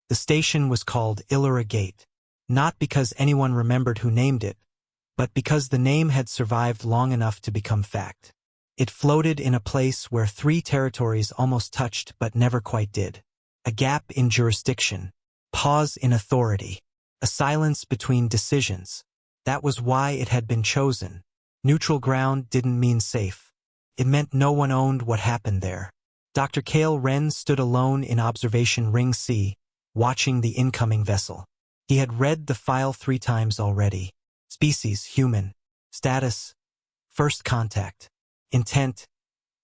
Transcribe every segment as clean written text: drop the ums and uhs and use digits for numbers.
The station was called Illyra Gate, not because anyone remembered who named it, but because the name had survived long enough to become fact. It floated in a place where 3 territories almost touched but never quite did. A gap in jurisdiction, pause in authority, a silence between decisions. That was why it had been chosen. Neutral ground didn't mean safe. It meant no one owned what happened there. Dr. Kale Wren stood alone in Observation Ring C, watching the incoming vessel. He had read the file 3 times already. Species, human. Status, first contact. Intent,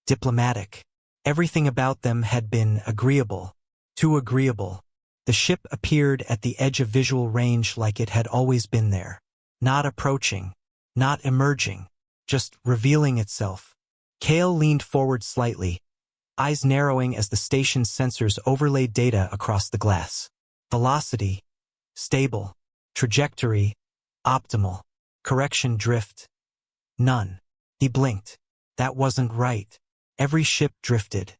diplomatic. Everything about them had been agreeable. Too agreeable. The ship appeared at the edge of visual range like it had always been there. Not approaching. Not emerging. Just revealing itself. Kale leaned forward slightly, eyes narrowing as the station's sensors overlaid data across the glass. Velocity, stable. Trajectory, optimal. Correction drift, none. He blinked. That wasn't right. Every ship drifted.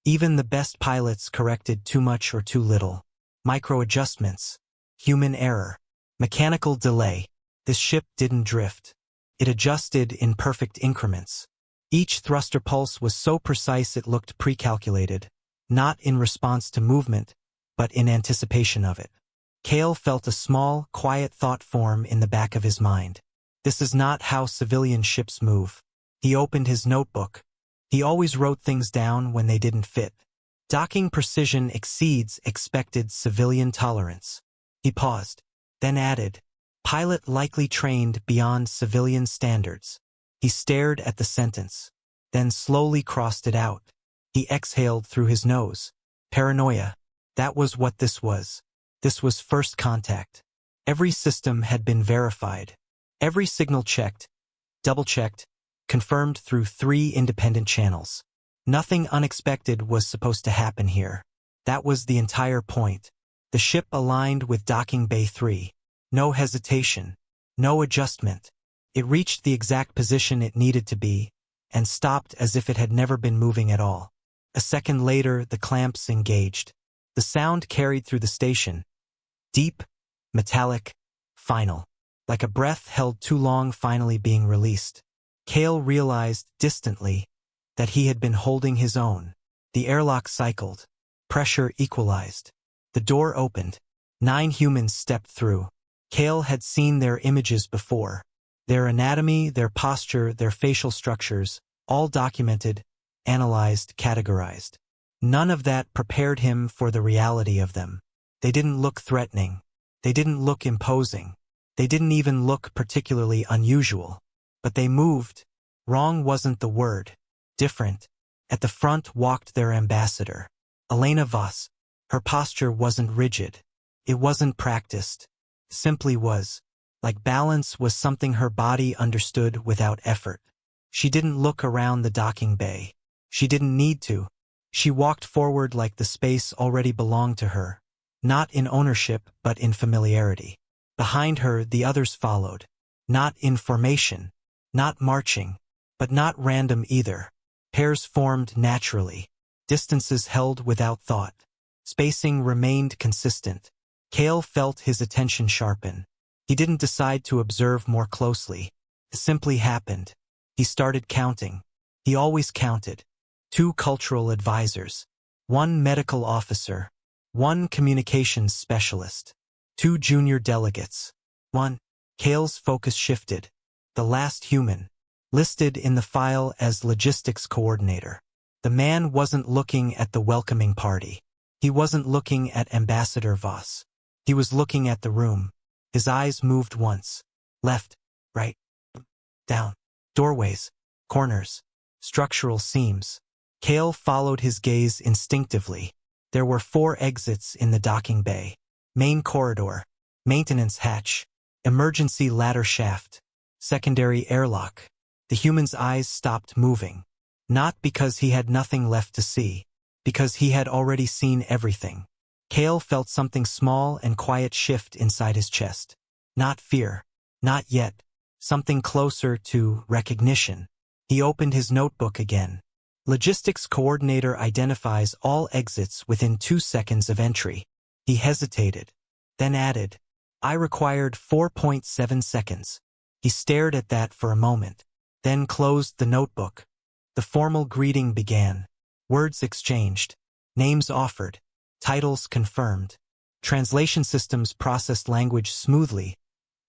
Even the best pilots corrected too much or too little. Micro-adjustments. Human error. Mechanical delay. This ship didn't drift. It adjusted in perfect increments. Each thruster pulse was so precise it looked pre-calculated, not in response to movement, but in anticipation of it. Kale felt a small, quiet thought form in the back of his mind. This is not how civilian ships move. He opened his notebook. He always wrote things down when they didn't fit. Docking precision exceeds expected civilian tolerance. He paused, then added, pilot likely trained beyond civilian standards. He stared at the sentence, then slowly crossed it out. He exhaled through his nose. Paranoia. That was what this was. This was first contact. Every system had been verified. Every signal checked, double-checked, confirmed through 3 independent channels. Nothing unexpected was supposed to happen here. That was the entire point. The ship aligned with docking bay 3. No hesitation. No adjustment. It reached the exact position it needed to be, and stopped as if it had never been moving at all. A second later, the clamps engaged. The sound carried through the station. Deep, metallic, final. Like a breath held too long finally being released. Kale realized, distantly, that he had been holding his own. The airlock cycled. Pressure equalized. The door opened. 9 humans stepped through. Kale had seen their images before. Their anatomy, their posture, their facial structures, all documented, analyzed, categorized. None of that prepared him for the reality of them. They didn't look threatening. They didn't look imposing. They didn't even look particularly unusual. But they moved. Wrong wasn't the word. Different. At the front walked their ambassador, Elena Voss. Her posture wasn't rigid. It wasn't practiced. Simply was. Like balance was something her body understood without effort. She didn't look around the docking bay. She didn't need to. She walked forward like the space already belonged to her. Not in ownership, but in familiarity. Behind her, the others followed. Not in formation. Not marching. But not random either. Pairs formed naturally. Distances held without thought. Spacing remained consistent. Kale felt his attention sharpen. He didn't decide to observe more closely. It simply happened. He started counting. He always counted. 2 cultural advisors. 1 medical officer. 1 communications specialist. 2 junior delegates. 1. Kale's focus shifted. The last human. Listed in the file as logistics coordinator. The man wasn't looking at the welcoming party. He wasn't looking at Ambassador Voss. He was looking at the room. His eyes moved once. Left, right, down. Doorways, corners, structural seams. Kale followed his gaze instinctively. There were 4 exits in the docking bay. Main corridor, maintenance hatch, emergency ladder shaft, secondary airlock. The human's eyes stopped moving. Not because he had nothing left to see. Because he had already seen everything. Kale felt something small and quiet shift inside his chest. Not fear. Not yet. Something closer to recognition. He opened his notebook again. Logistics coordinator identifies all exits within 2 seconds of entry. He hesitated, then added, I required 4.7 seconds. He stared at that for a moment, then closed the notebook. The formal greeting began. Words exchanged. Names offered. Titles confirmed. Translation systems processed language smoothly,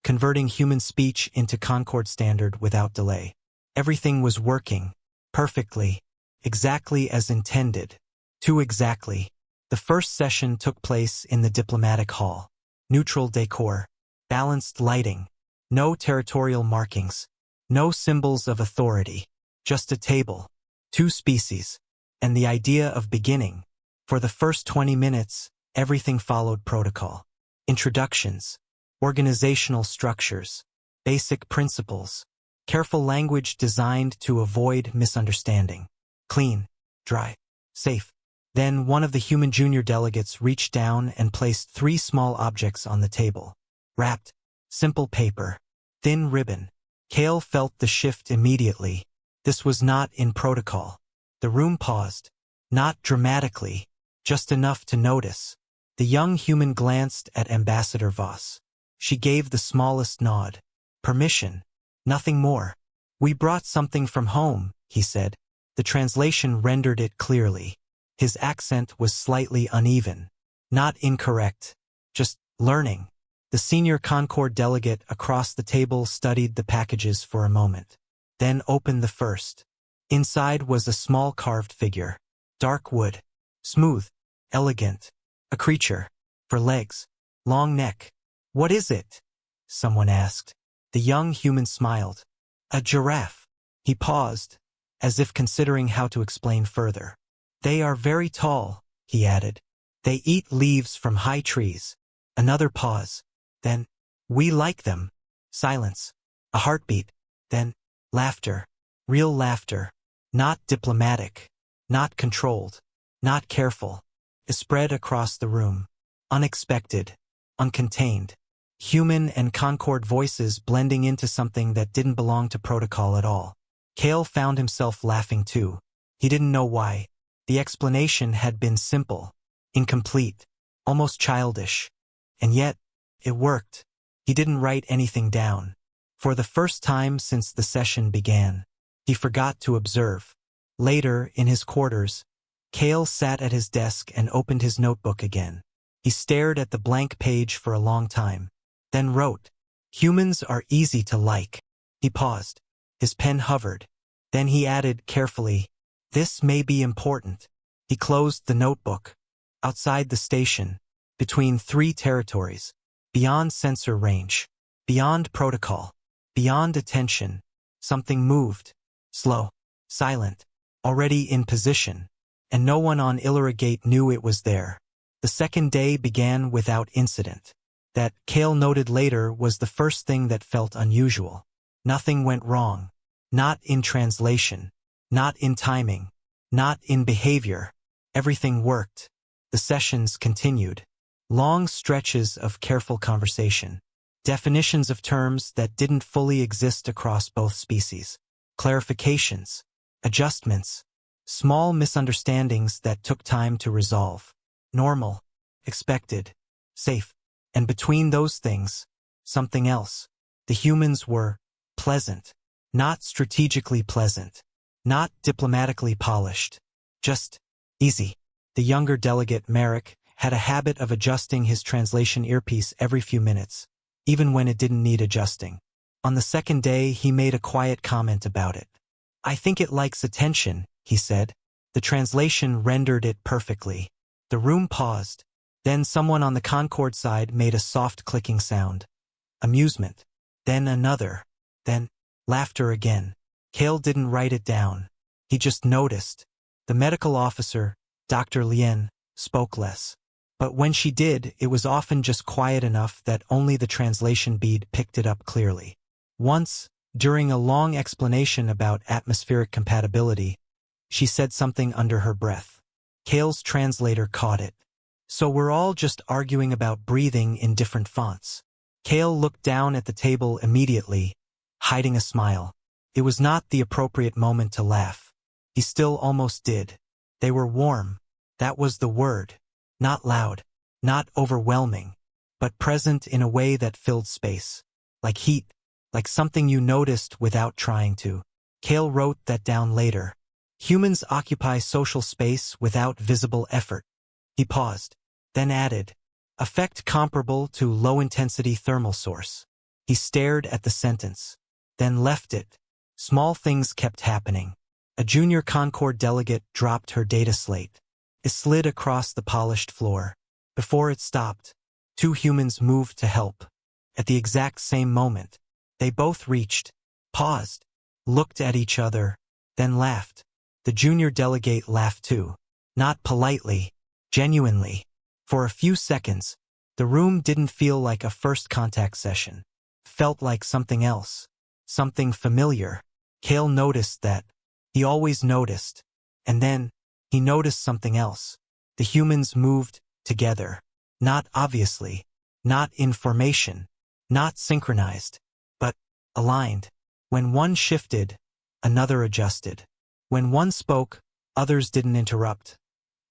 converting human speech into Concord Standard without delay. Everything was working. Perfectly. Exactly as intended. Too exactly. The first session took place in the diplomatic hall. Neutral decor. Balanced lighting. No territorial markings. No symbols of authority. Just a table. 2 species. And the idea of beginning. For the first 20 minutes, everything followed protocol. Introductions. Organizational structures. Basic principles. Careful language designed to avoid misunderstanding. Clean. Dry. Safe. Then one of the human junior delegates reached down and placed 3 small objects on the table. Wrapped. Simple paper. Thin ribbon. Kale felt the shift immediately. This was not in protocol. The room paused. Not dramatically. Just enough to notice. The young human glanced at Ambassador Voss. She gave the smallest nod. Permission. Nothing more. We brought something from home, he said. The translation rendered it clearly. His accent was slightly uneven. Not incorrect. Just learning. The senior Concord delegate across the table studied the packages for a moment. Then opened the first. Inside was a small carved figure. Dark wood. Smooth. Elegant. A creature. For legs. Long neck. What is it? Someone asked. The young human smiled. A giraffe. He paused, as if considering how to explain further. They are very tall, he added. They eat leaves from high trees. Another pause. Then, we like them. Silence. A heartbeat. Then, laughter. Real laughter. Not diplomatic. Not controlled. Not careful. It spread across the room. Unexpected. Uncontained. Human and Concord voices blending into something that didn't belong to protocol at all. Kale found himself laughing too. He didn't know why. The explanation had been simple. Incomplete. Almost childish. And yet, it worked. He didn't write anything down. For the first time since the session began, he forgot to observe. Later, in his quarters, Kale sat at his desk and opened his notebook again. He stared at the blank page for a long time, then wrote, Humans are easy to like. He paused. His pen hovered. Then he added carefully, This may be important. He closed the notebook. Outside the station, between 3 territories, beyond sensor range, beyond protocol, beyond attention, something moved. Slow. Silent. Already in position. And no one on Illyra Gate knew it was there. The second day began without incident. That, Kale noted later, was the first thing that felt unusual. Nothing went wrong. Not in translation. Not in timing. Not in behavior. Everything worked. The sessions continued. Long stretches of careful conversation. Definitions of terms that didn't fully exist across both species. Clarifications. Adjustments. Small misunderstandings that took time to resolve. Normal. Expected. Safe. And between those things, something else. The humans were pleasant. Not strategically pleasant. Not diplomatically polished. Just easy. The younger delegate, Merrick, had a habit of adjusting his translation earpiece every few minutes, even when it didn't need adjusting. On the second day, he made a quiet comment about it. I think it likes attention, he said. The translation rendered it perfectly. The room paused. Then someone on the Concord side made a soft clicking sound. Amusement. Then another. Then laughter again. Kale didn't write it down. He just noticed. The medical officer, Dr. Lien, spoke less. But when she did, it was often just quiet enough that only the translation bead picked it up clearly. Once, during a long explanation about atmospheric compatibility, she said something under her breath. Kale's translator caught it. So we're all just arguing about breathing in different fonts. Kale looked down at the table immediately, hiding a smile. It was not the appropriate moment to laugh. He still almost did. They were warm. That was the word. Not loud. Not overwhelming, but present in a way that filled space. Like heat, like something you noticed without trying to. Cale wrote that down later. Humans occupy social space without visible effort. He paused, then added, effect comparable to low-intensity thermal source. He stared at the sentence, then left it. Small things kept happening. A junior Concord delegate dropped her data slate. It slid across the polished floor. Before it stopped, two humans moved to help. At the exact same moment, they both reached, paused, looked at each other, then laughed. The junior delegate laughed too. Not politely, genuinely. For a few seconds, the room didn't feel like a first contact session. It felt like something else. Something familiar. Cale noticed that. He always noticed. And then, he noticed something else. The humans moved together. Not obviously. Not in formation. Not synchronized. But aligned. When one shifted, another adjusted. When one spoke, others didn't interrupt.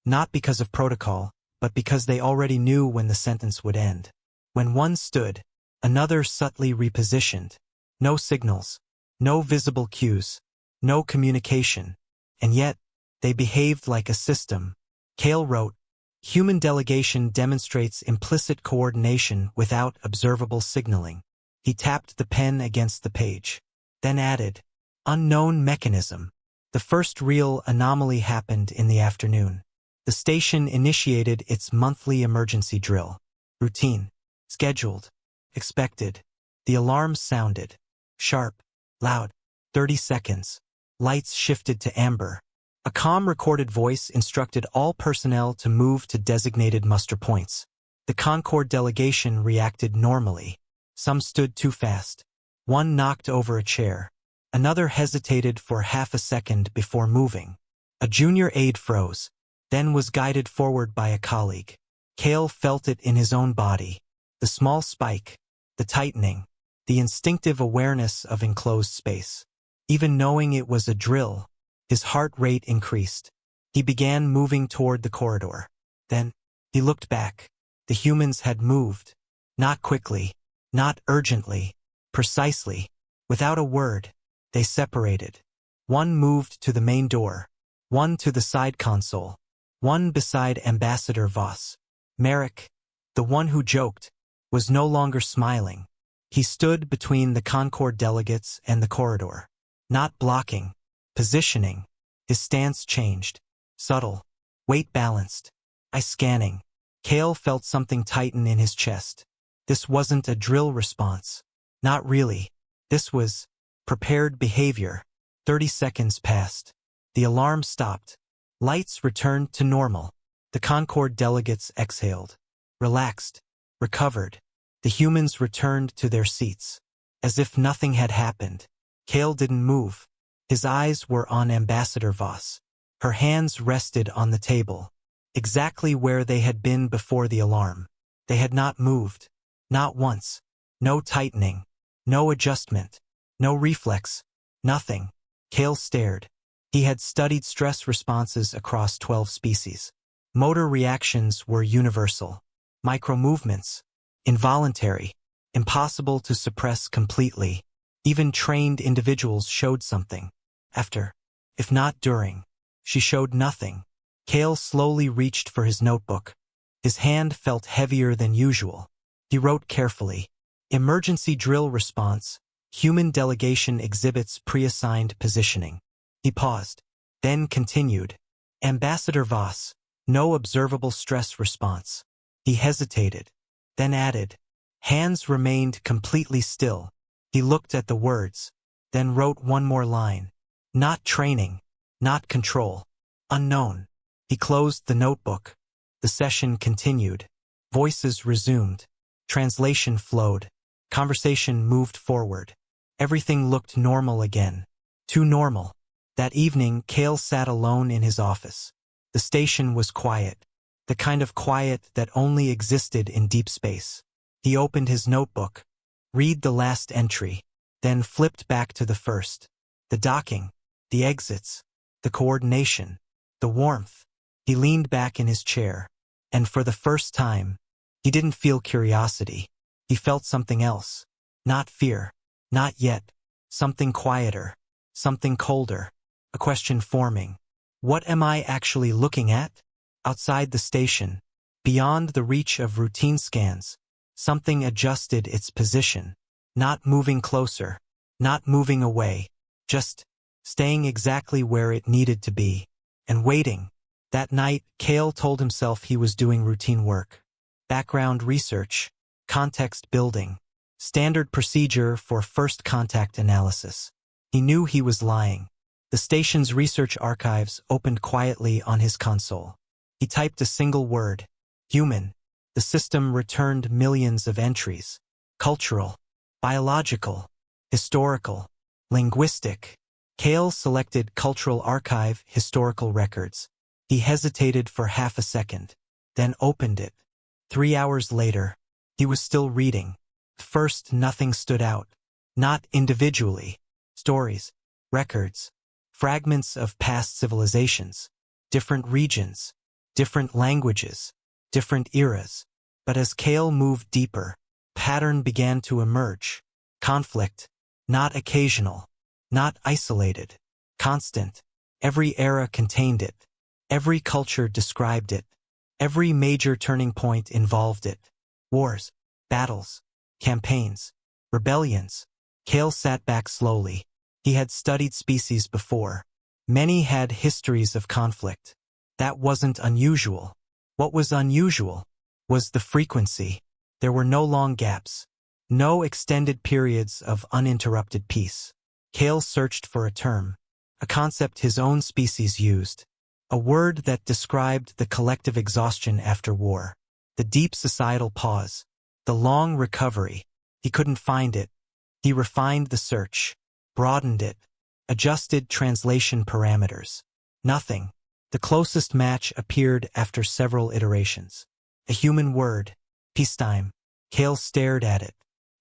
Not because of protocol, but because they already knew when the sentence would end. When one stood, another subtly repositioned. No signals. No visible cues. No communication. And yet, they behaved like a system. Cale wrote, human delegation demonstrates implicit coordination without observable signaling. He tapped the pen against the page. Then added, unknown mechanism. The first real anomaly happened in the afternoon. The station initiated its monthly emergency drill. Routine. Scheduled. Expected. The alarm sounded. Sharp. Loud. 30 seconds. Lights shifted to amber. A calm recorded voice instructed all personnel to move to designated muster points. The Concord delegation reacted normally. Some stood too fast. One knocked over a chair. Another hesitated for half a second before moving. A junior aide froze, then was guided forward by a colleague. Cale felt it in his own body. The small spike, the tightening, the instinctive awareness of enclosed space. Even knowing it was a drill, his heart rate increased. He began moving toward the corridor. Then, he looked back. The humans had moved. Not quickly, not urgently, precisely. Without a word, they separated. One moved to the main door, one to the side console, one beside Ambassador Voss. Merrick, the one who joked, was no longer smiling. He stood between the Concord delegates and the corridor. Not blocking, positioning. His stance changed. Subtle. Weight balanced. Eye scanning. Cale felt something tighten in his chest. This wasn't a drill response. Not really. This was prepared behavior. 30 seconds passed. The alarm stopped. Lights returned to normal. The Concord delegates exhaled. Relaxed. Recovered. The humans returned to their seats. As if nothing had happened. Cale didn't move. His eyes were on Ambassador Voss. Her hands rested on the table, exactly where they had been before the alarm. They had not moved. Not once. No tightening. No adjustment. No reflex. Nothing. Cale stared. He had studied stress responses across 12 species. Motor reactions were universal. Micro-movements. Involuntary. Impossible to suppress completely. Even trained individuals showed something. After, if not during, she showed nothing. Cale slowly reached for his notebook. His hand felt heavier than usual. He wrote carefully. Emergency drill response. Human delegation exhibits pre-assigned positioning. He paused, then continued. Ambassador Voss. No observable stress response. He hesitated, then added. Hands remained completely still. He looked at the words, then wrote one more line. Not training, not control. Unknown. He closed the notebook. The session continued. Voices resumed. Translation flowed. Conversation moved forward. Everything looked normal again. Too normal. That evening, Cale sat alone in his office. The station was quiet. The kind of quiet that only existed in deep space. He opened his notebook. Read the last entry, then flipped back to the first. The docking, the exits, the coordination, the warmth. He leaned back in his chair. And for the first time, he didn't feel curiosity. He felt something else. Not fear. Not yet. Something quieter. Something colder. A question forming. What am I actually looking at? Outside the station, beyond the reach of routine scans, something adjusted its position. Not moving closer. Not moving away. Just staying exactly where it needed to be. And waiting. That night, Cale told himself he was doing routine work. Background research. Context building. Standard procedure for first contact analysis. He knew he was lying. The station's research archives opened quietly on his console. He typed a single word. Human. The system returned millions of entries. Cultural. Biological. Historical. Linguistic. Cale selected Cultural Archive Historical Records. He hesitated for half a second, then opened it. 3 hours later, he was still reading. First, nothing stood out. Not individually. Stories. Records. Fragments of past civilizations. Different regions. Different languages. Different eras. But as Cale moved deeper, pattern began to emerge. Conflict. Not occasional. Not isolated. Constant. Every era contained it. Every culture described it. Every major turning point involved it. Wars. Battles. Campaigns. Rebellions. Cale sat back slowly. He had studied species before. Many had histories of conflict. That wasn't unusual. What was unusual was the frequency. There were no long gaps. No extended periods of uninterrupted peace. Cale searched for a term. A concept his own species used. A word that described the collective exhaustion after war. The deep societal pause. The long recovery. He couldn't find it. He refined the search. Broadened it. Adjusted translation parameters. Nothing. The closest match appeared after several iterations. A human word. Peacetime. Cale stared at it.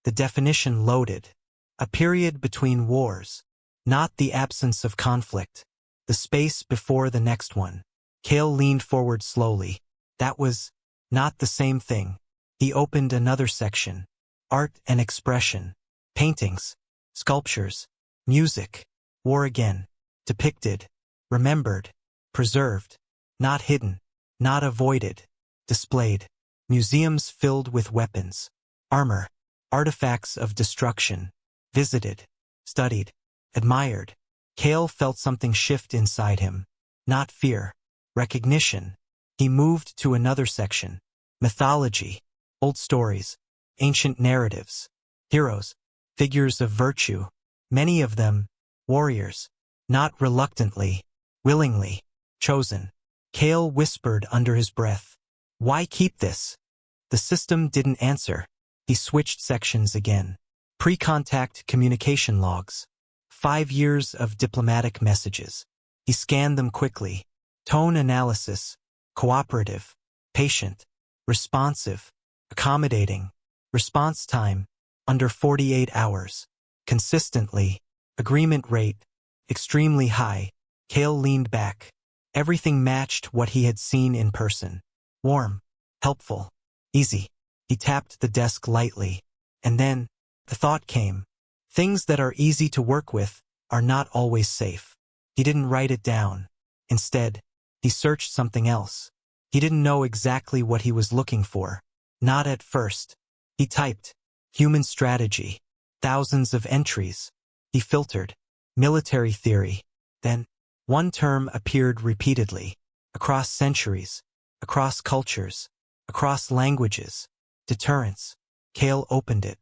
The definition loaded. A period between wars. Not the absence of conflict. The space before the next one. Cale leaned forward slowly. That was not the same thing. He opened another section. Art and expression. Paintings. Sculptures. Music. War again. Depicted. Remembered. Preserved. Not hidden. Not avoided. Displayed. Museums filled with weapons. Armor. Artifacts of destruction. Visited. Studied. Admired. Cale felt something shift inside him. Not fear. Recognition. He moved to another section. Mythology. Old stories. Ancient narratives. Heroes. Figures of virtue. Many of them, warriors. Not reluctantly. Willingly. Chosen. Cale whispered under his breath. Why keep this? The system didn't answer. He switched sections again. Pre-contact communication logs. 5 years of diplomatic messages. He scanned them quickly. Tone analysis. Cooperative. Patient. Responsive. Accommodating. Response time. Under 48 hours. Consistently. Agreement rate. Extremely high. Cale leaned back. Everything matched what he had seen in person. Warm. Helpful. Easy. He tapped the desk lightly. And then, the thought came. Things that are easy to work with are not always safe. He didn't write it down. Instead, he searched something else. He didn't know exactly what he was looking for. Not at first. He typed, human strategy. Thousands of entries. He filtered, military theory. Then, one term appeared repeatedly. Across centuries. Across cultures. Across languages. Deterrence. Cale opened it.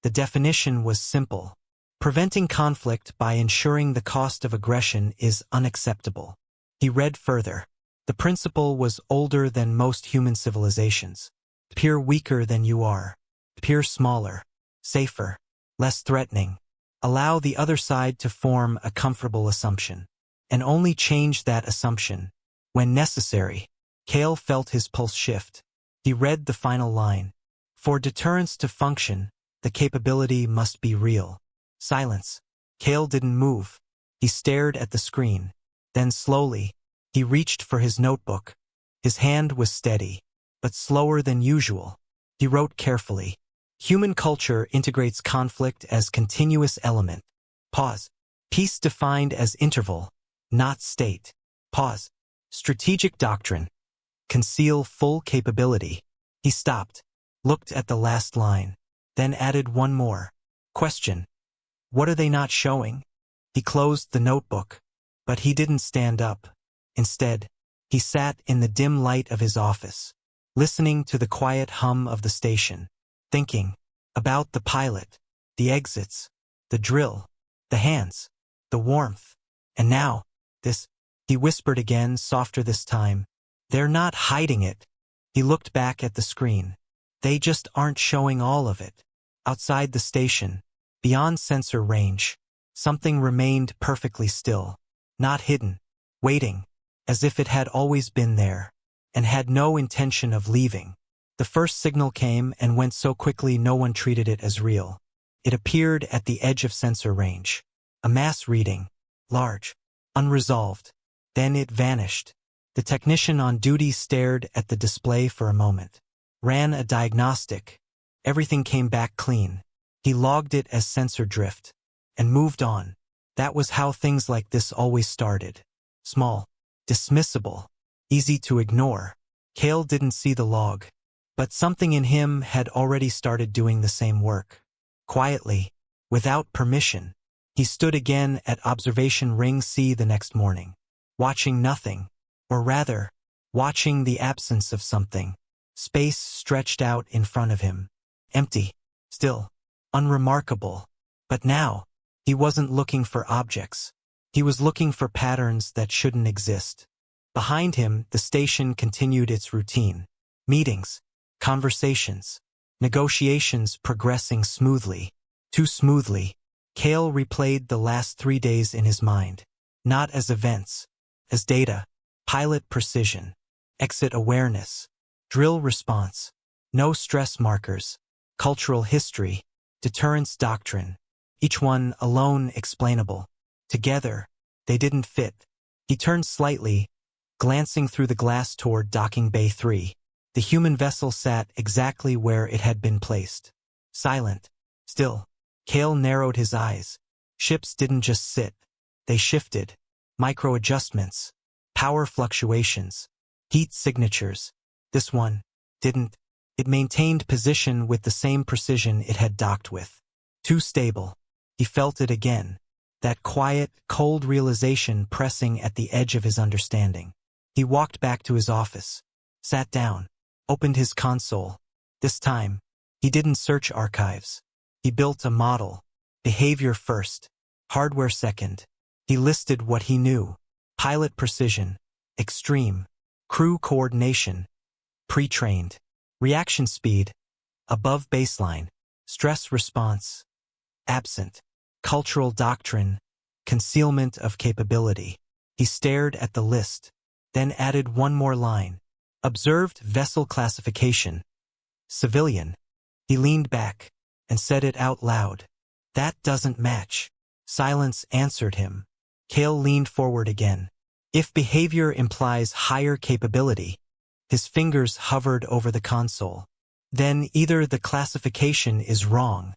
The definition was simple. Preventing conflict by ensuring the cost of aggression is unacceptable. He read further. The principle was older than most human civilizations. Appear weaker than you are. Appear smaller. Safer. Less threatening. Allow the other side to form a comfortable assumption. And only change that assumption when necessary. Cale felt his pulse shift. He read the final line. For deterrence to function, the capability must be real. Silence. Cale didn't move. He stared at the screen. Then slowly, he reached for his notebook. His hand was steady. but slower than usual. He wrote carefully. Human culture integrates conflict as continuous element. Pause. Peace defined as interval, not state. Pause. Strategic doctrine. Conceal full capability. He stopped, looked at the last line, then added one more. Question. What are they not showing? He closed the notebook, but he didn't stand up. Instead, he sat in the dim light of his office, listening to the quiet hum of the station, thinking about the pilot, the exits, the drill, the hands, the warmth. And now, this, he whispered again, softer this time. They're not hiding it. He looked back at the screen. They just aren't showing all of it. Outside the station, beyond sensor range, something remained perfectly still, not hidden, waiting, as if it had always been there, and had no intention of leaving. The first signal came and went so quickly no one treated it as real. It appeared at the edge of sensor range. A mass reading, large, unresolved. Then it vanished. The technician on duty stared at the display for a moment. Ran a diagnostic. Everything came back clean. He logged it as sensor drift, and moved on. That was how things like this always started. Small, dismissible, easy to ignore. Cale didn't see the log, but something in him had already started doing the same work. Quietly, without permission, he stood again at observation ring C the next morning, watching nothing, or rather, watching the absence of something. Space stretched out in front of him. Empty, still, unremarkable. But now, he wasn't looking for objects. He was looking for patterns that shouldn't exist. Behind him, the station continued its routine. Meetings, conversations, negotiations progressing smoothly. Too smoothly. Cale replayed the last 3 days in his mind. Not as events, as data, pilot precision, exit awareness, drill response, no stress markers, cultural history, deterrence doctrine, each one alone explainable. Together, they didn't fit. He turned slightly, glancing through the glass toward docking bay 3. The human vessel sat exactly where it had been placed. Silent, still. Cale narrowed his eyes. Ships didn't just sit. They shifted. Micro-adjustments, power fluctuations, heat signatures. This one didn't. It maintained position with the same precision it had docked with. Too stable. He felt it again. That quiet, cold realization pressing at the edge of his understanding. He walked back to his office, sat down, opened his console. This time, he didn't search archives. He built a model. Behavior first, hardware second. He listed what he knew. Pilot precision, extreme. Crew coordination, pre-trained. Reaction speed, above baseline. Stress response, absent. Cultural doctrine, concealment of capability. He stared at the list, then added one more line. Observed vessel classification, civilian. He leaned back and said it out loud. That doesn't match. Silence answered him. Cale leaned forward again. If behavior implies higher capability, his fingers hovered over the console. Then either the classification is wrong.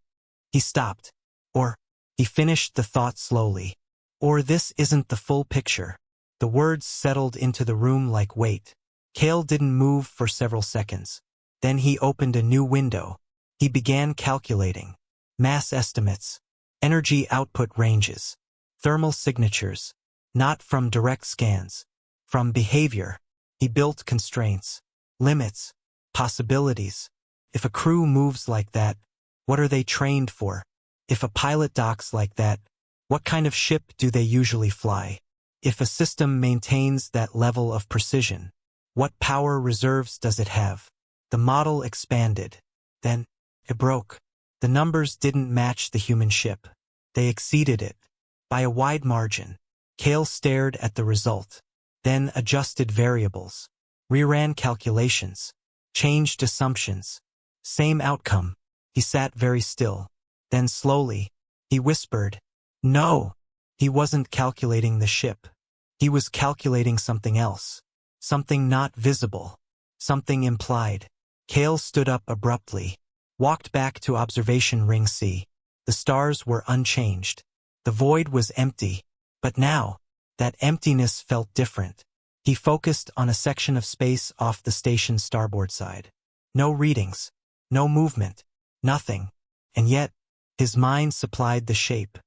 He stopped. Or, he finished the thought slowly. Or this isn't the full picture. The words settled into the room like weight. Cale didn't move for several seconds. Then he opened a new window. He began calculating. Mass estimates, energy output ranges, thermal signatures, not from direct scans, from behavior. He built constraints, limits, possibilities. If a crew moves like that, what are they trained for? If a pilot docks like that, what kind of ship do they usually fly? If a system maintains that level of precision, what power reserves does it have? The model expanded. Then, it broke. The numbers didn't match the human ship. They exceeded it. By a wide margin. Cale stared at the result. Then adjusted variables. Reran calculations. Changed assumptions. Same outcome. He sat very still. Then slowly, he whispered, "No." He wasn't calculating the ship. He was calculating something else. Something not visible. Something implied. Kale stood up abruptly, walked back to observation ring C. The stars were unchanged. The void was empty. But now, that emptiness felt different. He focused on a section of space off the station's starboard side. No readings. No movement. Nothing. And yet, his mind supplied the shape.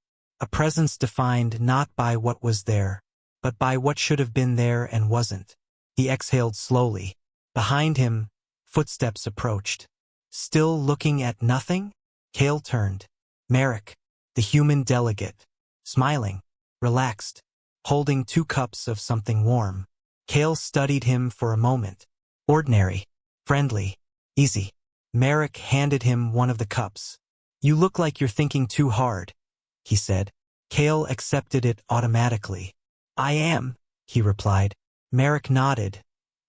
A presence defined not by what was there, but by what should have been there and wasn't. He exhaled slowly. Behind him, footsteps approached. Still looking at nothing? Kale turned. Merrick, the human delegate. Smiling. Relaxed. Holding 2 cups of something warm. Kale studied him for a moment. Ordinary. Friendly. Easy. Merrick handed him one of the cups. You look like you're thinking too hard, he said. Kale accepted it automatically. I am, he replied. Merrick nodded,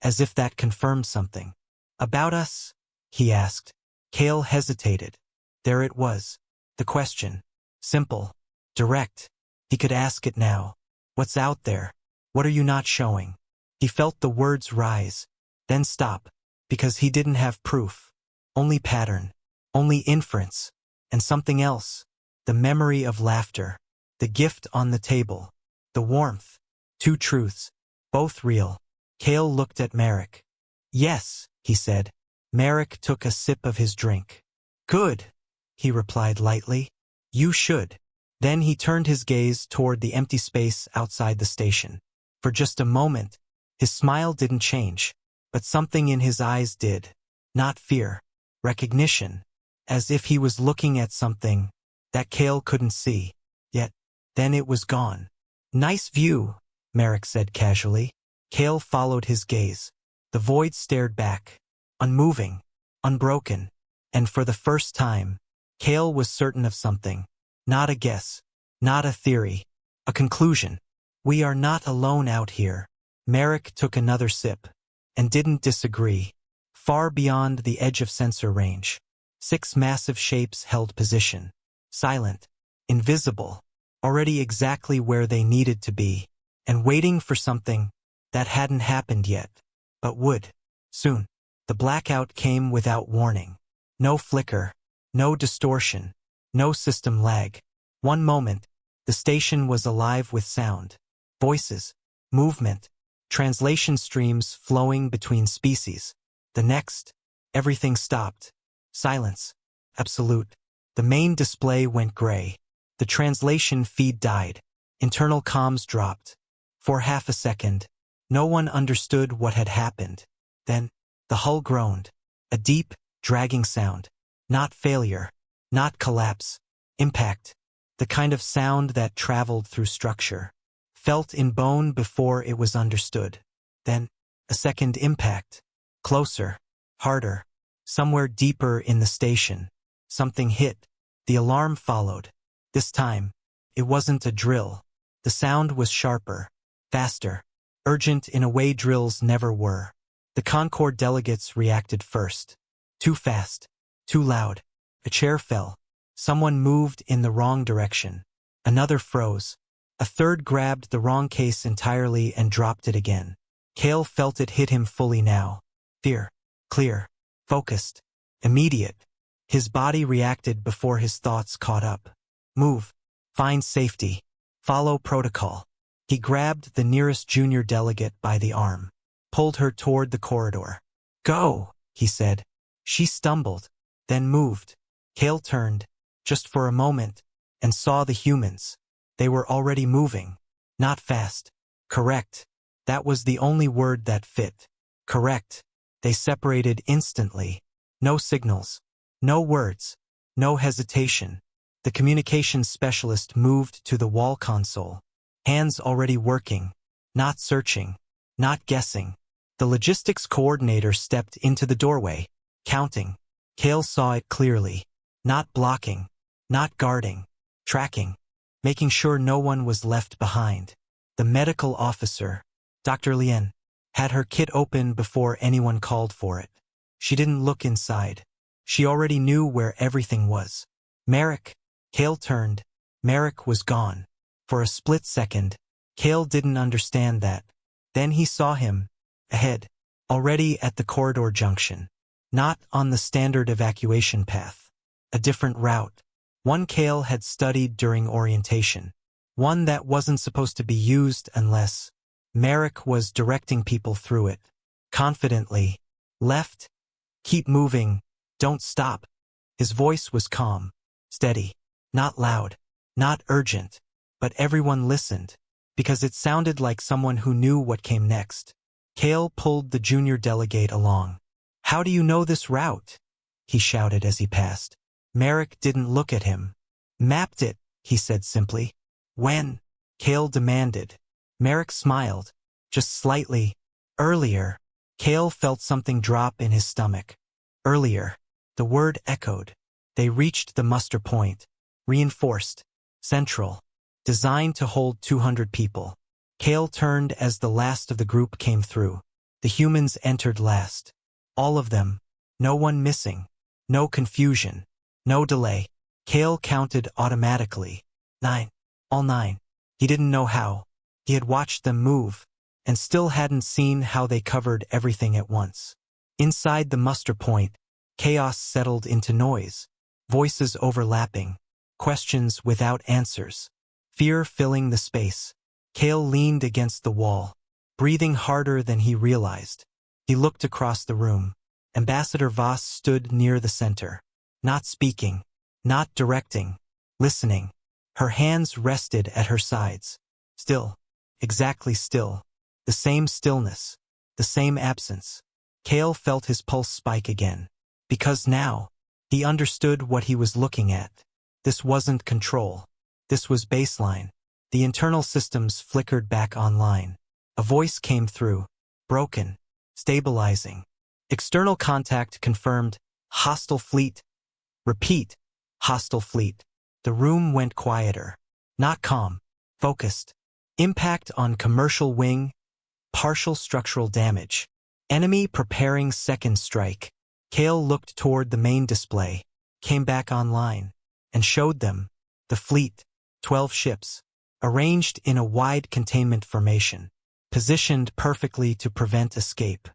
as if that confirmed something. About us? He asked. Kale hesitated. There it was. The question. Simple. Direct. He could ask it now. What's out there? What are you not showing? He felt the words rise, then stop, because he didn't have proof. Only pattern. Only inference. And something else. The memory of laughter. The gift on the table. The warmth. 2 truths. Both real. Kale looked at Merrick. Yes, he said. Merrick took a sip of his drink. Good, he replied lightly. You should. Then he turned his gaze toward the empty space outside the station. For just a moment, his smile didn't change, but something in his eyes did. Not fear. Recognition. As if he was looking at something that Kale couldn't see. Yet, then it was gone. Nice view, Merrick said casually. Kale followed his gaze. The void stared back. Unmoving. Unbroken. And for the first time, Kale was certain of something. Not a guess. Not a theory. A conclusion. We are not alone out here. Merrick took another sip. And didn't disagree. Far beyond the edge of sensor range. 6 massive shapes held position. Silent. Invisible. Already exactly where they needed to be. And waiting for something that hadn't happened yet. But would. Soon. The blackout came without warning. No flicker. No distortion. No system lag. One moment, the station was alive with sound. Voices. Movement. Translation streams flowing between species. The next, everything stopped. Silence. Absolute. The main display went gray. The translation feed died. Internal comms dropped. For half a second, no one understood what had happened. Then, the hull groaned. A deep, dragging sound. Not failure. Not collapse. Impact. The kind of sound that traveled through structure. Felt in bone before it was understood. Then, a second impact. Closer. Harder. Somewhere deeper in the station. Something hit. The alarm followed. This time, it wasn't a drill. The sound was sharper. Faster. Urgent in a way drills never were. The Concord delegates reacted first. Too fast. Too loud. A chair fell. Someone moved in the wrong direction. Another froze. A third grabbed the wrong case entirely and dropped it again. Kale felt it hit him fully now. Fear. Clear. Focused. Immediate. His body reacted before his thoughts caught up. Move. Find safety. Follow protocol. He grabbed the nearest junior delegate by the arm. Pulled her toward the corridor. Go, he said. She stumbled. Then moved. Kale turned, just for a moment, and saw the humans. They were already moving. Not fast. Correct. That was the only word that fit. Correct. They separated instantly. No signals. No words. No hesitation. The communications specialist moved to the wall console. Hands already working. Not searching. Not guessing. The logistics coordinator stepped into the doorway. Counting. Kale saw it clearly. Not blocking. Not guarding. Tracking. Making sure no one was left behind. The medical officer, Dr. Lien, had her kit open before anyone called for it. She didn't look inside. She already knew where everything was. Merrick. Kale turned. Merrick was gone. For a split second, Kale didn't understand that. Then he saw him. Ahead. already at the corridor junction. Not on the standard evacuation path. A different route. One Kale had studied during orientation. One that wasn't supposed to be used unless Merrick was directing people through it. Confidently. Left. Keep moving. Don't stop. His voice was calm. Steady. Not loud. Not urgent. But everyone listened. Because it sounded like someone who knew what came next. Kale pulled the junior delegate along. "How do you know this route?" he shouted as he passed. Merrick didn't look at him. "Mapped it," he said simply. "When?" Kale demanded. Merrick smiled. "Just slightly. Earlier." Kale felt something drop in his stomach. Earlier. The word echoed. They reached the muster point. Reinforced. Central. Designed to hold 200 people. Kale turned as the last of the group came through. The humans entered last. All of them. No one missing. No confusion. No delay. Kale counted automatically. 9. All 9. He didn't know how. He had watched them move, and still hadn't seen how they covered everything at once. Inside the muster point, chaos settled into noise. Voices overlapping. Questions without answers. Fear filling the space. Kale leaned against the wall, breathing harder than he realized. He looked across the room. Ambassador Voss stood near the center. Not speaking. Not directing. Listening. Her hands rested at her sides. Still. Exactly still. The same stillness. The same absence. Kale felt his pulse spike again. Because now, he understood what he was looking at. This wasn't control. This was baseline. The internal systems flickered back online. A voice came through. Broken. Stabilizing. External contact confirmed. Hostile fleet. Repeat. Hostile fleet. The room went quieter. Not calm. Focused. Impact on commercial wing. Partial structural damage. Enemy preparing second strike. Kale looked toward the main display. Came back online. And showed them. The fleet. 12 ships. Arranged in a wide containment formation. Positioned perfectly to prevent escape.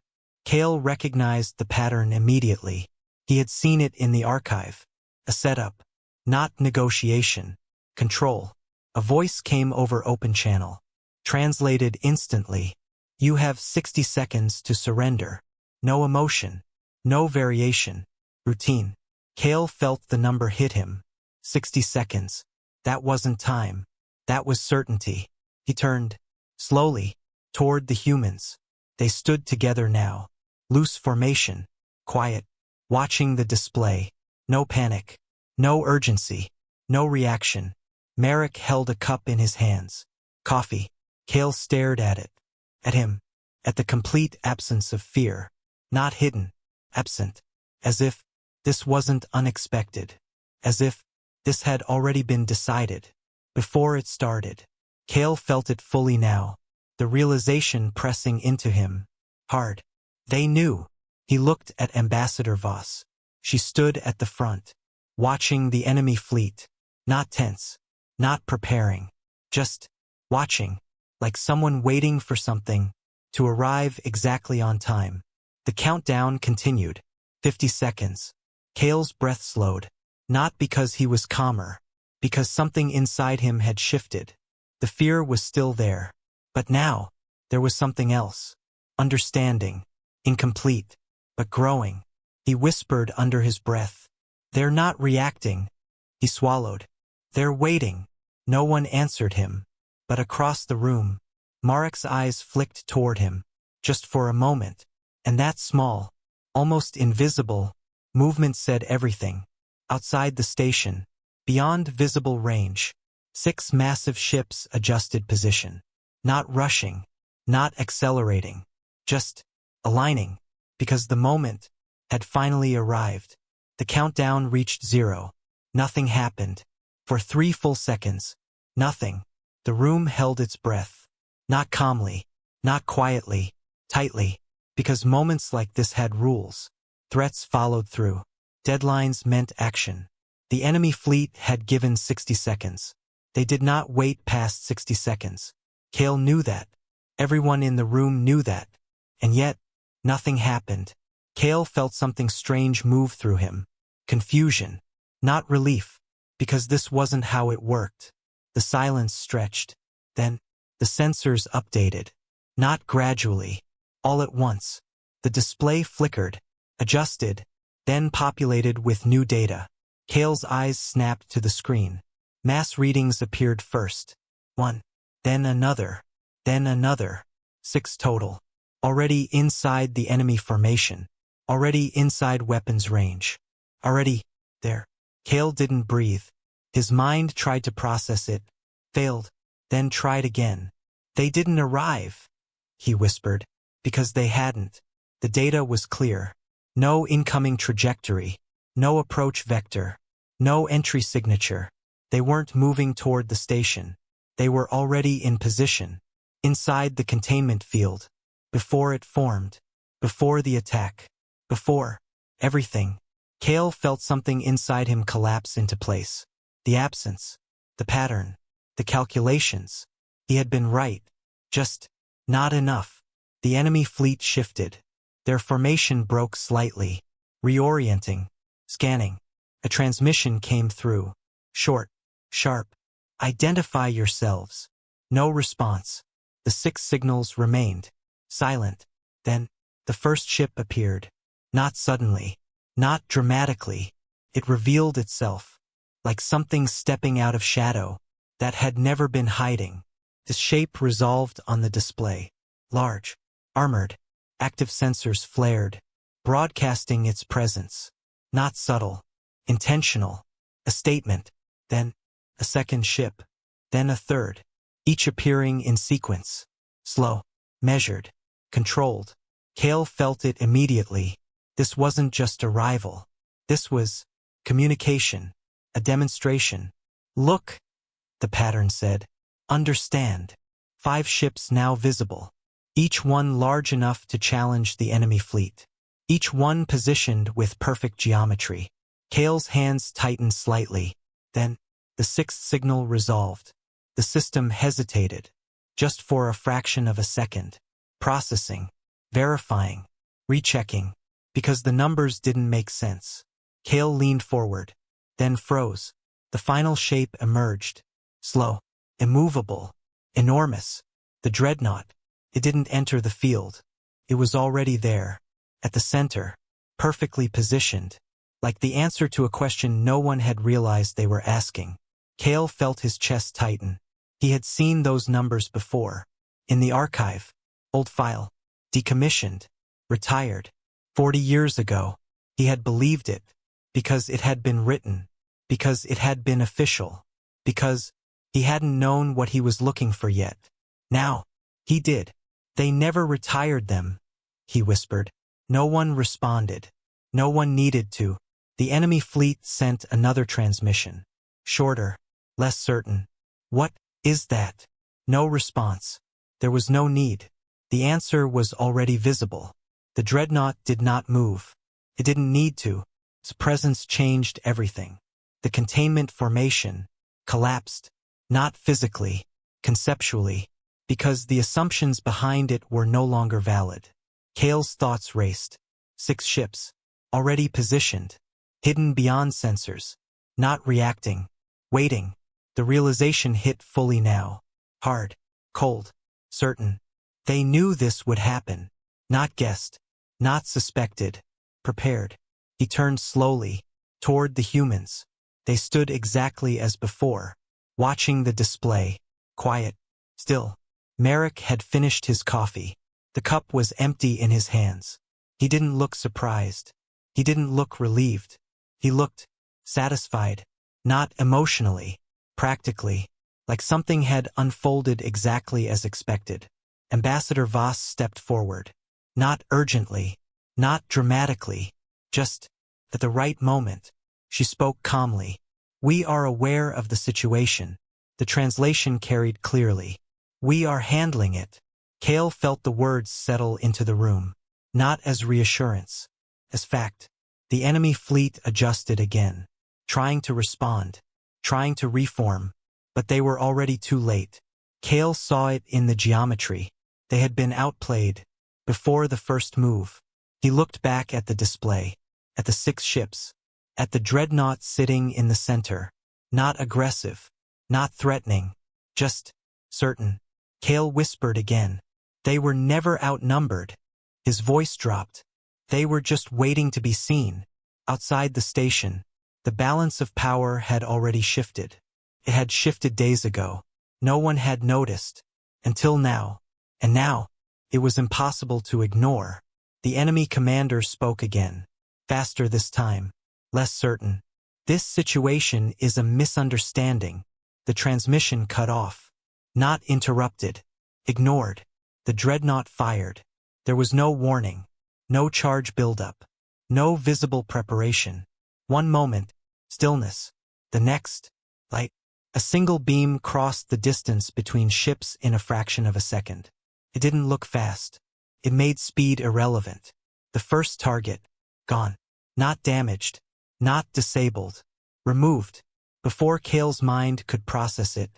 Kale recognized the pattern immediately. He had seen it in the archive. A setup. Not negotiation. Control. A voice came over open channel. Translated instantly. You have 60 seconds to surrender. No emotion. No variation. Routine. Kale felt the number hit him. 60 seconds. That wasn't time. That was certainty. He turned. Slowly. Toward the humans. They stood together now. Loose formation. Quiet. Watching the display. No panic. No urgency. No reaction. Merrick held a cup in his hands. Coffee. Kale stared at it. At him. At the complete absence of fear. Not hidden. Absent. As if this wasn't unexpected. As if this had already been decided. Before it started. Kale felt it fully now. The realization pressing into him. Hard. They knew. He looked at Ambassador Voss. She stood at the front. Watching the enemy fleet. Not tense. Not preparing. Just watching. Like someone waiting for something to arrive exactly on time. The countdown continued. 50 seconds. Kale's breath slowed. Not because he was calmer. Because something inside him had shifted. The fear was still there. But now, there was something else. Understanding. Incomplete. But growing. He whispered under his breath. They're not reacting. He swallowed. They're waiting. No one answered him. But across the room, Marek's eyes flicked toward him. Just for a moment. And that small, almost invisible, movement said everything. Outside the station, beyond visible range, 6 massive ships adjusted position. Not rushing. Not accelerating. Just aligning. Because the moment had finally arrived. The countdown reached 0. Nothing happened. For 3 full seconds. Nothing. The room held its breath. Not calmly. Not quietly. Tightly. Because moments like this had rules. Threats followed through. Deadlines meant action. The enemy fleet had given 60 seconds. They did not wait past 60 seconds. Kale knew that. Everyone in the room knew that. And yet, Nothing happened. Kale felt something strange move through him. Confusion. Not relief. Because this wasn't how it worked. The silence stretched. Then, the sensors updated. Not gradually. All at once. The display flickered, adjusted, then populated with new data. Kale's eyes snapped to the screen. Mass readings appeared first. 1. Then another. Then another. 6 total. Already inside the enemy formation. Already inside weapons range. Already there. Kale didn't breathe. His mind tried to process it, failed, then tried again. They didn't arrive, he whispered, because they hadn't. The data was clear. No incoming trajectory, no approach vector, no entry signature. They weren't moving toward the station. They were already in position, inside the containment field, before it formed, before the attack, before everything. Kale felt something inside him collapse into place. The absence, the pattern, the calculations. He had been right. Just not enough. The enemy fleet shifted. Their formation broke slightly, reorienting, scanning. A transmission came through. Short, sharp. Identify yourselves. No response. The 6 signals remained. Silent. Then, the first ship appeared. Not suddenly. Not dramatically. It revealed itself. Like something stepping out of shadow. That had never been hiding. The shape resolved on the display. Large. Armored. Active sensors flared, broadcasting its presence. Not subtle. Intentional. A statement. Then, a second ship. Then a third. Each appearing in sequence. Slow. Measured. Controlled. Kale felt it immediately. This wasn't just arrival. This was communication. A demonstration. Look, the pattern said. Understand. 5 ships now visible. Each one large enough to challenge the enemy fleet. Each one positioned with perfect geometry. Kale's hands tightened slightly. Then, the 6th signal resolved. The system hesitated. Just for a fraction of a second. Processing. Verifying. Rechecking. Because the numbers didn't make sense. Kale leaned forward. Then froze. The final shape emerged. Slow. Immovable. Enormous. The dreadnought. It didn't enter the field. It was already there. At the center. Perfectly positioned. Like the answer to a question no one had realized they were asking. Kale felt his chest tighten. He had seen those numbers before. In the archive. Old file. Decommissioned. Retired. 40 years ago. He had believed it. Because it had been written. Because it had been official. Because he hadn't known what he was looking for yet. Now, he did. They never retired them, he whispered. No one responded. No one needed to. The enemy fleet sent another transmission. Shorter. Less certain. What is that? No response. There was no need. The answer was already visible. The dreadnought did not move. It didn't need to. Its presence changed everything. The containment formation collapsed. Not physically, conceptually, because the assumptions behind it were no longer valid. Kale's thoughts raced. 6 ships, already positioned, hidden beyond sensors, not reacting, waiting. The realization hit fully now. Hard, cold, certain. They knew this would happen. Not guessed, not suspected, prepared. He turned slowly, toward the humans. They stood exactly as before, watching the display, quiet, still. Merrick had finished his coffee. The cup was empty in his hands. He didn't look surprised. He didn't look relieved. He looked satisfied, not emotionally, practically, like something had unfolded exactly as expected. Ambassador Voss stepped forward. Not urgently, not dramatically, just at the right moment. She spoke calmly. We are aware of the situation. The translation carried clearly. We are handling it. Kale felt the words settle into the room. Not as reassurance. As fact. The enemy fleet adjusted again. Trying to respond. Trying to reform. But they were already too late. Kale saw it in the geometry. They had been outplayed. before the first move. He looked back at the display, at the 6 ships, at the dreadnought sitting in the center. Not aggressive, not threatening, just certain. Kale whispered again. They were never outnumbered. His voice dropped. They were just waiting to be seen. Outside the station, the balance of power had already shifted. It had shifted days ago. No one had noticed. Until now. And now, it was impossible to ignore. The enemy commander spoke again. Faster this time. Less certain. This situation is a misunderstanding. The transmission cut off. Not interrupted. Ignored. The dreadnought fired. There was no warning. No charge buildup. No visible preparation. One moment, stillness. The next, light. A single beam crossed the distance between ships in a fraction of a second. It didn't look fast. It made speed irrelevant. The first target, gone. Not damaged. Not disabled. Removed. Before Kale's mind could process it,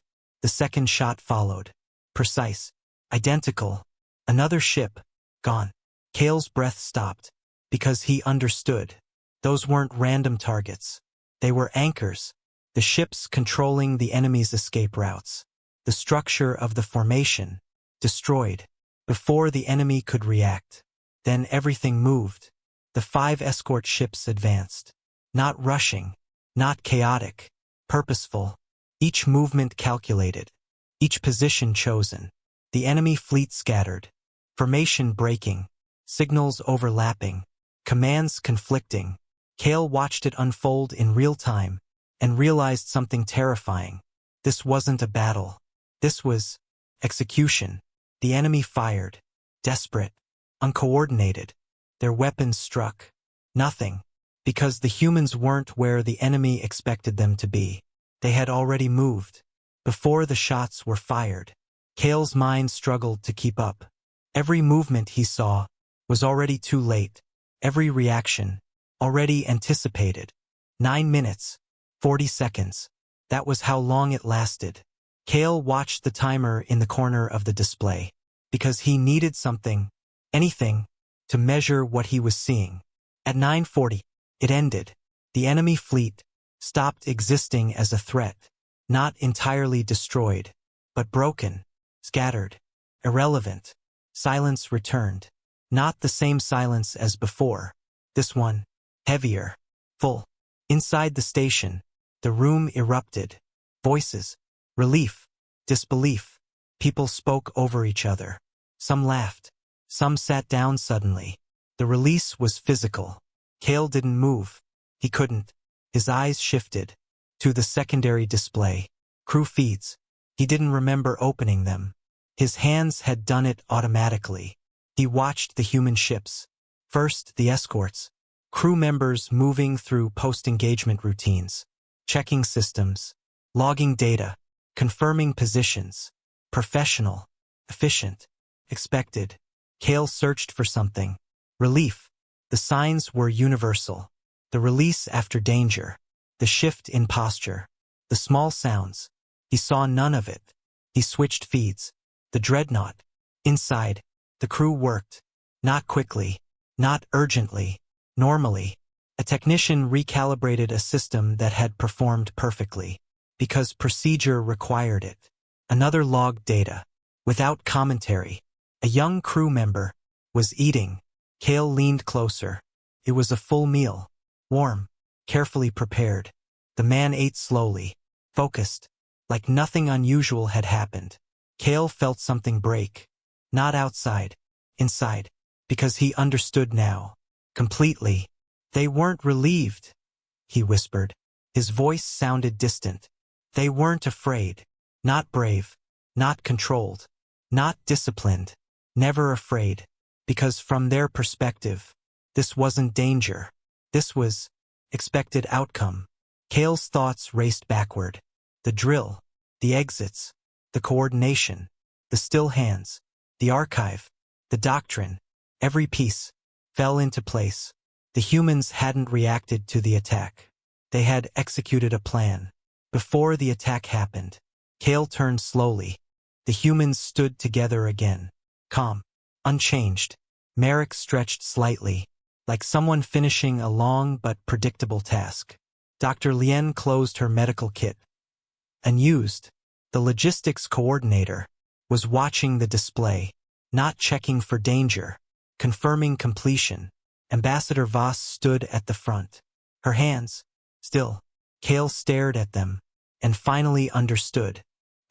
the second shot followed. Precise. Identical. Another ship, gone. Kale's breath stopped, because he understood. Those weren't random targets. They were anchors. The ships controlling the enemy's escape routes. The structure of the formation, destroyed, before the enemy could react. Then everything moved. The 5 escort ships advanced. Not rushing, not chaotic, purposeful. Each movement calculated. Each position chosen. The enemy fleet scattered. Formation breaking. Signals overlapping. Commands conflicting. Kale watched it unfold in real time, and realized something terrifying. This wasn't a battle. This was execution. The enemy fired. Desperate. Uncoordinated. Their weapons struck. Nothing. Because the humans weren't where the enemy expected them to be. They had already moved. Before the shots were fired. Kale's mind struggled to keep up. Every movement he saw was already too late. Every reaction already anticipated. 9 minutes. 40 seconds. That was how long it lasted. Kale watched the timer in the corner of the display. Because he needed something, anything, to measure what he was seeing. At 9:40, it ended. The enemy fleet stopped existing as a threat. Not entirely destroyed, but broken, scattered, irrelevant. Silence returned. Not the same silence as before. This one, heavier, full. Inside the station, the room erupted. Voices, relief, disbelief. People spoke over each other. Some laughed. Some sat down suddenly. The release was physical. Kale didn't move. He couldn't. His eyes shifted to the secondary display. Crew feeds. He didn't remember opening them. His hands had done it automatically. He watched the human ships. First, the escorts. Crew members moving through post-engagement routines. Checking systems. Logging data. Confirming positions. Professional. Efficient. Expected. Kale searched for something. Relief. The signs were universal. The release after danger. The shift in posture. The small sounds. He saw none of it. He switched feeds. The dreadnought. Inside, the crew worked. Not quickly. Not urgently. Normally. A technician recalibrated a system that had performed perfectly. Because procedure required it. Another logged data. Without commentary. A young crew member was eating. Kale leaned closer. It was a full meal. Warm. Carefully prepared. The man ate slowly. Focused. Like nothing unusual had happened. Kale felt something break. Not outside. Inside. Because he understood now. Completely. They weren't relieved. He whispered. His voice sounded distant. They weren't afraid. Not brave. Not controlled. Not disciplined. Never afraid. Because from their perspective, this wasn't danger. This was expected outcome. Kale's thoughts raced backward. The drill. The exits. The coordination. The still hands. The archive. The doctrine. Every piece fell into place. The humans hadn't reacted to the attack. They had executed a plan. Before the attack happened, Kale turned slowly. The humans stood together again. Calm. Unchanged. Merrick stretched slightly, like someone finishing a long but predictable task. Dr. Lien closed her medical kit. Unused, the logistics coordinator, was watching the display, not checking for danger, confirming completion. Ambassador Voss stood at the front. Her hands, still. Kale stared at them, and finally understood.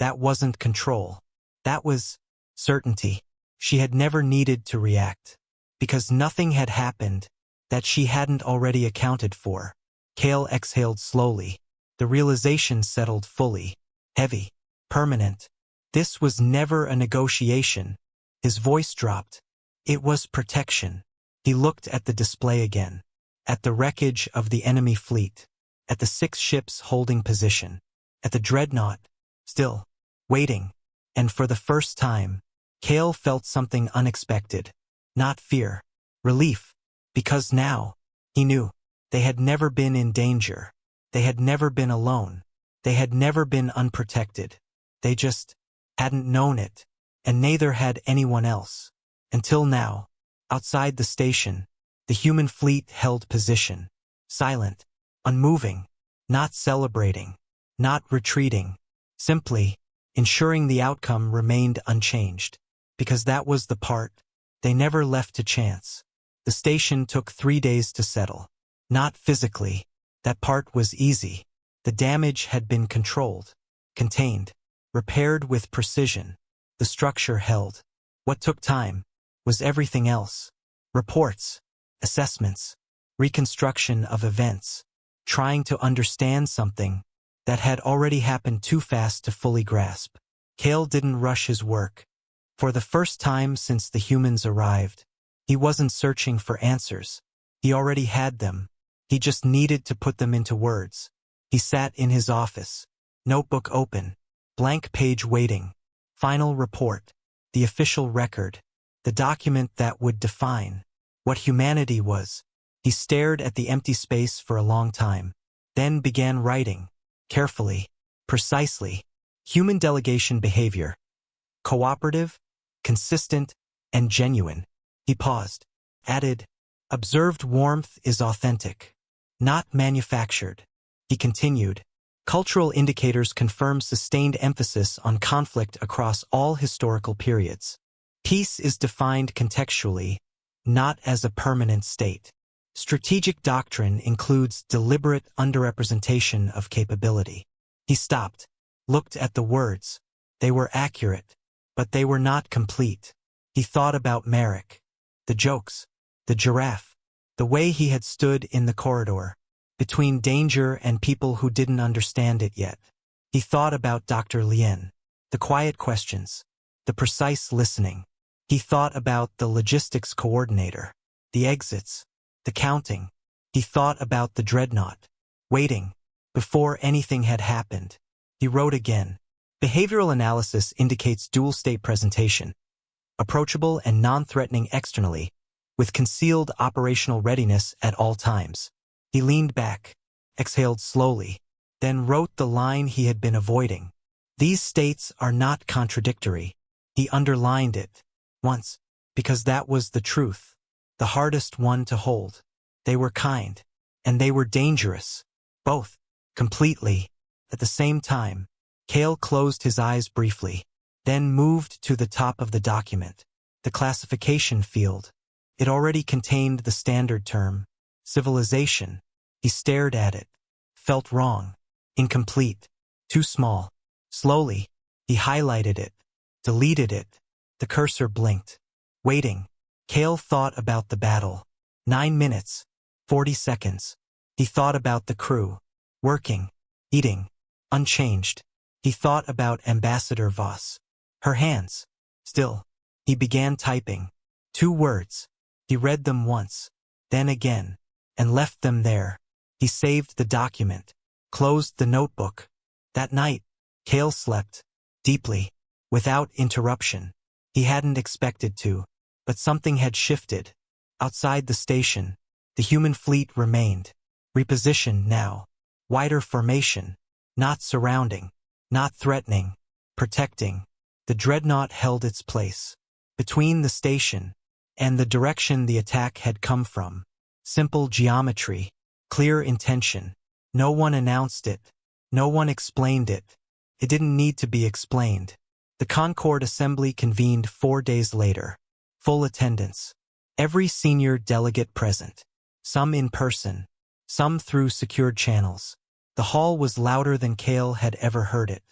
That wasn't control. That was certainty. She had never needed to react, because nothing had happened that she hadn't already accounted for. Kale exhaled slowly. The realization settled fully. Heavy. Permanent. This was never a negotiation. His voice dropped. It was protection. He looked at the display again. At the wreckage of the enemy fleet. At the 6 ships holding position. At the dreadnought. Still. Waiting. And for the first time, Kale felt something unexpected. Not fear. Relief. Because now, he knew, they had never been in danger. They had never been alone. They had never been unprotected. They just hadn't known it, and neither had anyone else. Until now, outside the station, the human fleet held position. Silent, unmoving, not celebrating, not retreating. Simply, ensuring the outcome remained unchanged. Because that was the part they never left to chance. The station took 3 days to settle. Not physically. That part was easy. The damage had been controlled, contained, repaired with precision. The structure held. What took time was everything else. Reports, assessments, reconstruction of events, trying to understand something that had already happened too fast to fully grasp. Kale didn't rush his work. For the first time since the humans arrived, he wasn't searching for answers. He already had them. He just needed to put them into words. He sat in his office, notebook open, blank page waiting. Final report, the official record, the document that would define what humanity was. He stared at the empty space for a long time, then began writing, carefully, precisely. Human delegation behavior. Cooperative, consistent, and genuine. He paused, added, observed warmth is authentic, not manufactured. He continued, cultural indicators confirm sustained emphasis on conflict across all historical periods. Peace is defined contextually, not as a permanent state. Strategic doctrine includes deliberate underrepresentation of capability. He stopped, looked at the words. They were accurate, but they were not complete. He thought about Merrick, the jokes, the giraffe, the way he had stood in the corridor, between danger and people who didn't understand it yet. He thought about Dr. Lien, the quiet questions, the precise listening. He thought about the logistics coordinator, the exits, the counting. He thought about the dreadnought, waiting, before anything had happened. He wrote again. Behavioral analysis indicates dual-state presentation, approachable and non-threatening externally, with concealed operational readiness at all times. He leaned back, exhaled slowly, then wrote the line he had been avoiding. These states are not contradictory. He underlined it once, because that was the truth, the hardest one to hold. They were kind, and they were dangerous, both, completely, at the same time. Kale closed his eyes briefly, then moved to the top of the document, the classification field. It already contained the standard term, civilization. He stared at it, felt wrong, incomplete, too small. Slowly, he highlighted it, deleted it. The cursor blinked. Waiting. Kale thought about the battle. 9 minutes, 40 seconds. He thought about the crew, working, eating, unchanged. He thought about Ambassador Voss. Her hands, still. He began typing. 2 words. He read them once, then again, and left them there. He saved the document, closed the notebook. That night, Kale slept, deeply, without interruption. He hadn't expected to, but something had shifted. Outside the station, the human fleet remained. Repositioned now. Wider formation. Not surrounding. Not threatening. Protecting. The dreadnought held its place. Between the station and the direction the attack had come from. Simple geometry, clear intention. No one announced it. No one explained it. It didn't need to be explained. The Concord Assembly convened 4 days later. Full attendance. Every senior delegate present. Some in person. Some through secured channels. The hall was louder than Cale had ever heard it.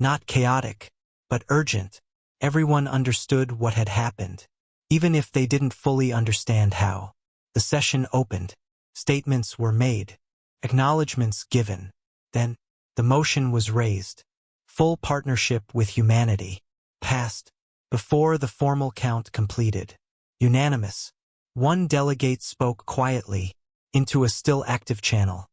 Not chaotic, but urgent. Everyone understood what had happened, even if they didn't fully understand how. The session opened. Statements were made. Acknowledgments given. Then, the motion was raised. Full partnership with humanity. Passed. Before the formal count completed. Unanimous. One delegate spoke quietly, into a still active channel.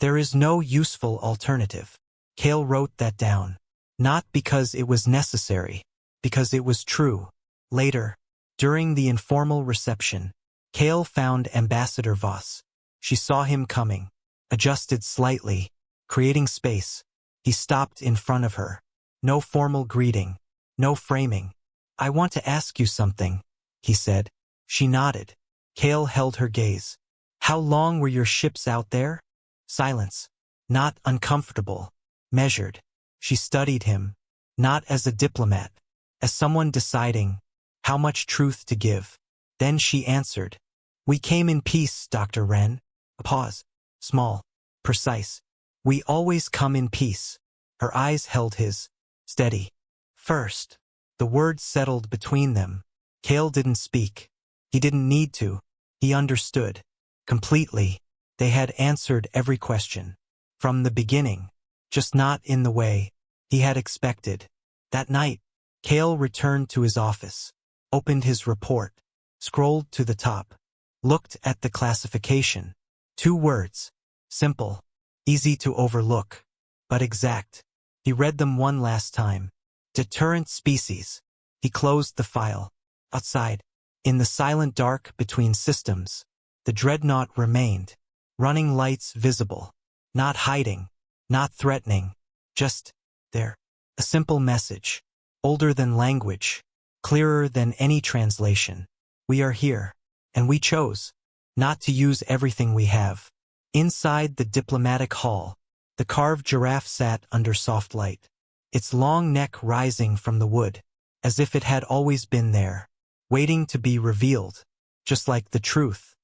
There is no useful alternative. Cale wrote that down. Not because it was necessary, because it was true. Later, during the informal reception, Cale found Ambassador Voss. She saw him coming, adjusted slightly, creating space. He stopped in front of her. No formal greeting, no framing. "I want to ask you something," he said. She nodded. Cale held her gaze. "How long were your ships out there?" Silence. Not uncomfortable. Measured. She studied him, not as a diplomat, as someone deciding how much truth to give. Then she answered, "We came in peace, Dr. Wren." A pause. Small. Precise. "We always come in peace." Her eyes held his. Steady. First. The words settled between them. Cale didn't speak. He didn't need to. He understood. Completely. They had answered every question. From the beginning. Just not in the way he had expected. That night, Cale returned to his office, opened his report, scrolled to the top, looked at the classification. 2 words. Simple. Easy to overlook. But exact. He read them one last time. Deterrent species. He closed the file. Outside, in the silent dark between systems, the dreadnought remained. Running lights visible. Not hiding. Not threatening. Just there. A simple message. Older than language. Clearer than any translation. We are here. And we chose not to use everything we have. Inside the diplomatic hall, the carved giraffe sat under soft light. Its long neck rising from the wood, as if it had always been there, waiting to be revealed, just like the truth.